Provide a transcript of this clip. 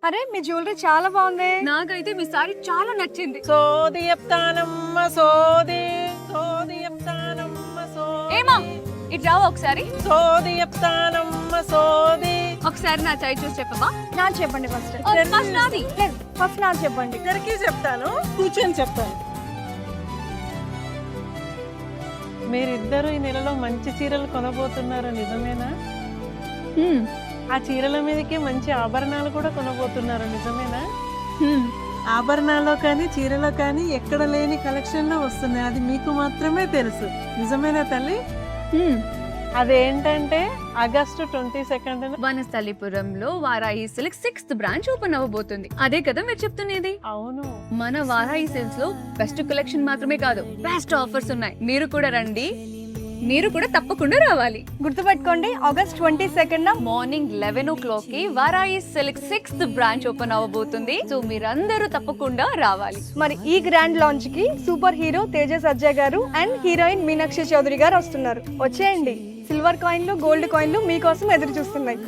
అరే మీ జ్యువెలరీ చాలా బాగుంది. నాకైతే మీ సారీ చాలా నచ్చింది. సోది చెప్తానమ్మ సోది సోది చెప్తానమ్మ సోది ఏమా ఇటు రావా ఒకసారి? సోది చెప్తానమ్మ సోది. ఒకసారి నా చాయ్ చూసి చెప్పవా? నా చెప్పండి ఫస్ట్. ఫస్ట్ నాది. ఫస్ట్ నా చెప్పండి. ఇద్దరికి చెప్తాను, కూర్చొని చెప్తాను. మీరిద్దరు ఈ నెలలో మంచి చీరలు కొనబోతున్నారు, నిజమేనా? ఆ చీరల మీదకి మంచి ఆభరణాలు కూడా కొనబోతున్నారు, నిజమేనా? ఆభరణాల్లో కానీ చీరలో కానీ ఎక్కడ లేని కలెక్షన్ లో వస్తున్నాయి, అది మీకు మాత్రమే తెలుసు, నిజమేనా తల్లి? అదేంటంటే ఆగస్టు 22 వనస్థలిపురంలో Varahi silk 6th branch open అవ్వబోతుంది. అదే కదా మీరు చెప్తున్నది? అవును. మన వారాహి సిల్క్స్ లో బెస్ట్ కలెక్షన్ మాత్రమే కాదు, బెస్ట్ ఆఫర్స్ ఉన్నాయి. మీరు కూడా రండి, మీరు కూడా తప్పకుండా రావాలి. గుర్తుపెట్టుకోండి, ఆగస్ట్ 22 మార్నింగ్ 11 o'clock కి Varahi silk 6th branch open అవ్వబోతుంది. సో మీరందరూ తప్పకుండా రావాలి. మరి ఈ గ్రాండ్ లాంచ్ కి super hero Teja Sajja garu and heroine Meenakshi Chowdary గారు వస్తున్నారు. వచ్చేయండి. సిల్వర్ కాయిన్లు, గోల్డ్ కాయిన్లు మీకోసం ఎదురు చూస్తున్నాయి.